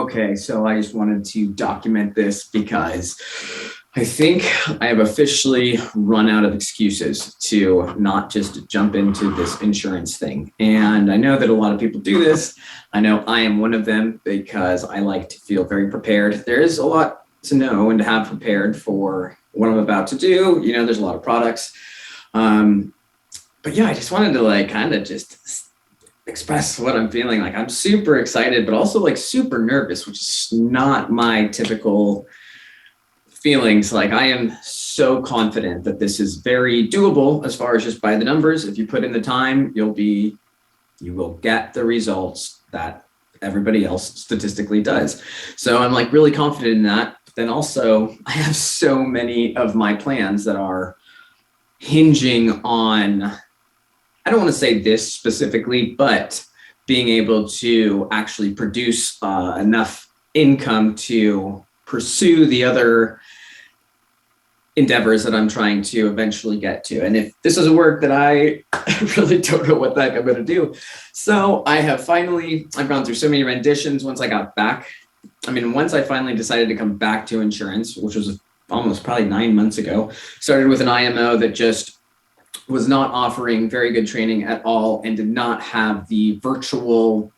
Okay, so I just wanted to document this because I think I have officially run out of excuses to not just jump into this insurance thing. And I know that a lot of people do this. I know I am one of them because I like to feel very prepared. There is a lot to know and to have prepared for what I'm about to do. You know, there's a lot of products. But yeah, I just wanted to kind of just express what I'm feeling. Like I'm super excited, but also like super nervous, which is not my typical feelings. Like I am so confident that this is very doable as far as just by the numbers. If you put in the time, you will get the results that everybody else statistically does. So I'm like really confident in that. But then also I have so many of my plans that are hinging on, I don't want to say this specifically, but being able to actually produce enough income to pursue the other endeavors that I'm trying to eventually get to. And if this doesn't work, then I really don't know what the heck I'm going to do. So I've gone through so many renditions once I got back. Once I finally decided to come back to insurance, which was almost probably 9 months ago, started with an IMO that just was not offering very good training at all and did not have the virtual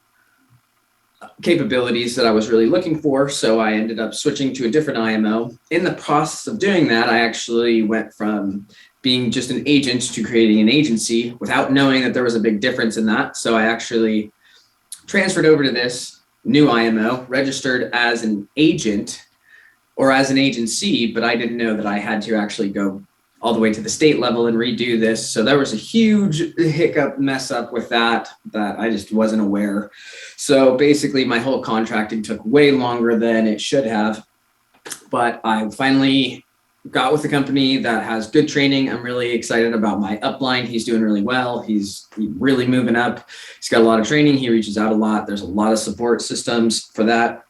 capabilities that I was really looking for. So I ended up switching to a different IMO. In the process of doing that, I actually went from being just an agent to creating an agency without knowing that there was a big difference in that. So I actually transferred over to this new IMO, registered as an agent or as an agency, but I didn't know that I had to actually go all the way to the state level and redo this. So there was a huge hiccup mess up with that I just wasn't aware. So basically my whole contracting took way longer than it should have, but I finally got with a company that has good training. I'm really excited about my upline. He's doing really well. He's really moving up. He's got a lot of training. He reaches out a lot. There's a lot of support systems for that.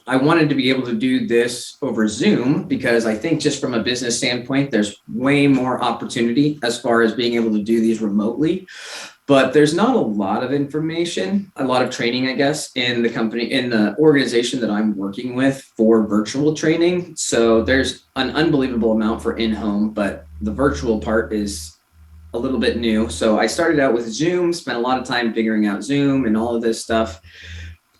I wanted to be able to do this over Zoom because I think just from a business standpoint, there's way more opportunity as far as being able to do these remotely. But there's not a lot of information, a lot of training, I guess, in the company, in the organization that I'm working with for virtual training. So there's an unbelievable amount for in-home, but the virtual part is a little bit new. So I started out with Zoom, spent a lot of time figuring out Zoom and all of this stuff.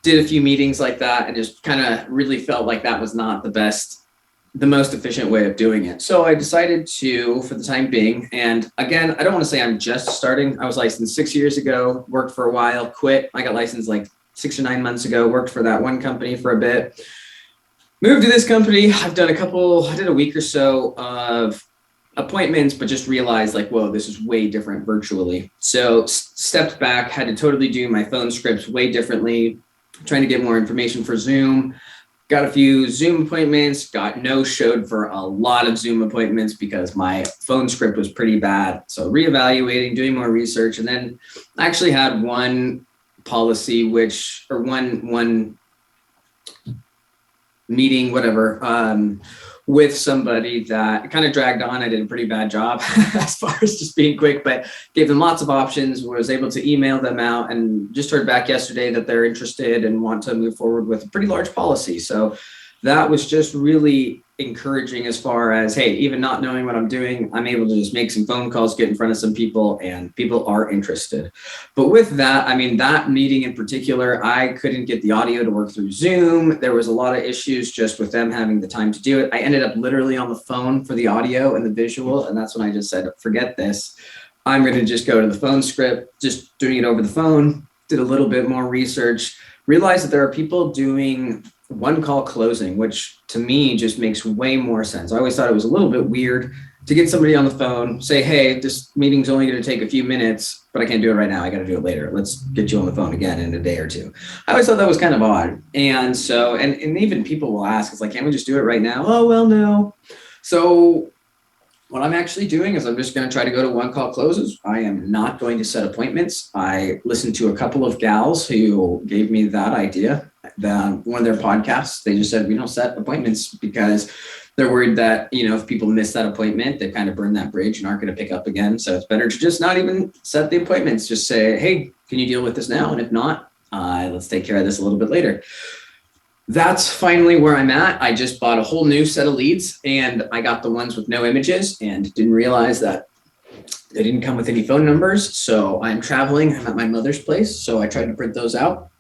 Did a few meetings like that and just kind of really felt like that was not the most efficient way of doing it. So I decided to, for the time being, and again, I don't want to say I'm just starting. I was licensed 6 years ago, worked for a while, quit. I got licensed like 6 or 9 months ago, worked for that one company for a bit, moved to this company. I did a week or so of appointments, but just realized like, whoa, this is way different virtually. So stepped back, had to totally do my phone scripts way differently, trying to get more information for Zoom. Got a few Zoom appointments, got no-showed for a lot of Zoom appointments because my phone script was pretty bad. So reevaluating, doing more research, and then I actually had one policy, one meeting, whatever, with somebody that kind of dragged on. I did a pretty bad job as far as just being quick, but gave them lots of options, was able to email them out, and just heard back yesterday that they're interested and want to move forward with a pretty large policy. So that was just really encouraging as far as, hey, even not knowing what I'm doing, I'm able to just make some phone calls, get in front of some people, and people are interested. But with that, that meeting in particular, I couldn't get the audio to work through Zoom. There was a lot of issues just with them having the time to do it. I ended up literally on the phone for the audio and the visual, and that's when I just said, forget this. I'm going to just go to the phone script, just doing it over the phone, did a little bit more research, realized that there are people doing one call closing, which to me just makes way more sense. I always thought it was a little bit weird to get somebody on the phone, say, hey, this meeting's only going to take a few minutes, but I can't do it right now. I got to do it later. Let's get you on the phone again in a day or two. I always thought that was kind of odd. And so, and even people will ask, it's like, can't we just do it right now? Oh, well, no. So what I'm actually doing is I'm just going to try to go to one call closes. I am not going to set appointments. I listened to a couple of gals who gave me that idea. One of their podcasts, they just said, we don't set appointments because they're worried that, if people miss that appointment, they kind of burn that bridge and aren't going to pick up again. So it's better to just not even set the appointments. Just say, hey, can you deal with this now? And if not, let's take care of this a little bit later. That's finally where I'm at. I just bought a whole new set of leads, and I got the ones with no images and didn't realize that they didn't come with any phone numbers. So I'm traveling. I'm at my mother's place. So I tried to print those out.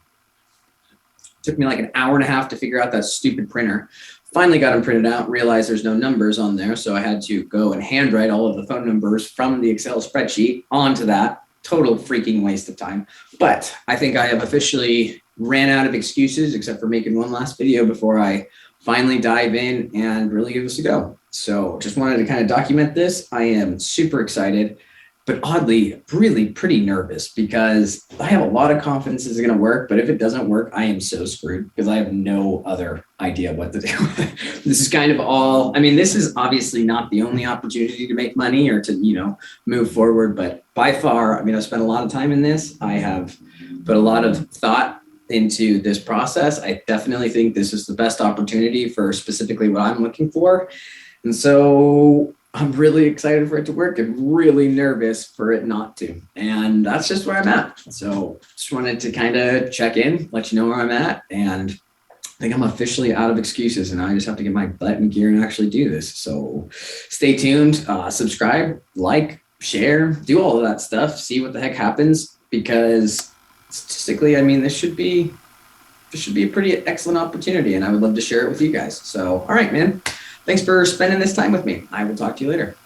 Took me like an hour and a half to figure out that stupid printer. Finally got them printed out, realized there's no numbers on there. So I had to go and handwrite all of the phone numbers from the Excel spreadsheet onto that. Total freaking waste of time. But I think I have officially ran out of excuses, except for making one last video before I finally dive in and really give this a go. So just wanted to kind of document this. I am super excited, but oddly, really pretty nervous because I have a lot of confidence this is going to work. But if it doesn't work, I am so screwed because I have no other idea what to do. This is kind of all, I mean, this is obviously not the only opportunity to make money or to, move forward. But by far, I mean, I've spent a lot of time in this. I have put a lot of thought into this process. I definitely think this is the best opportunity for specifically what I'm looking for. And so I'm really excited for it to work and really nervous for it not to. And that's just where I'm at. So just wanted to kind of check in, let you know where I'm at. And I think I'm officially out of excuses, and now I just have to get my butt in gear and actually do this. So stay tuned, subscribe, like, share, do all of that stuff, see what the heck happens, because statistically, I mean, this should be a pretty excellent opportunity, and I would love to share it with you guys. So, all right, man. Thanks for spending this time with me. I will talk to you later.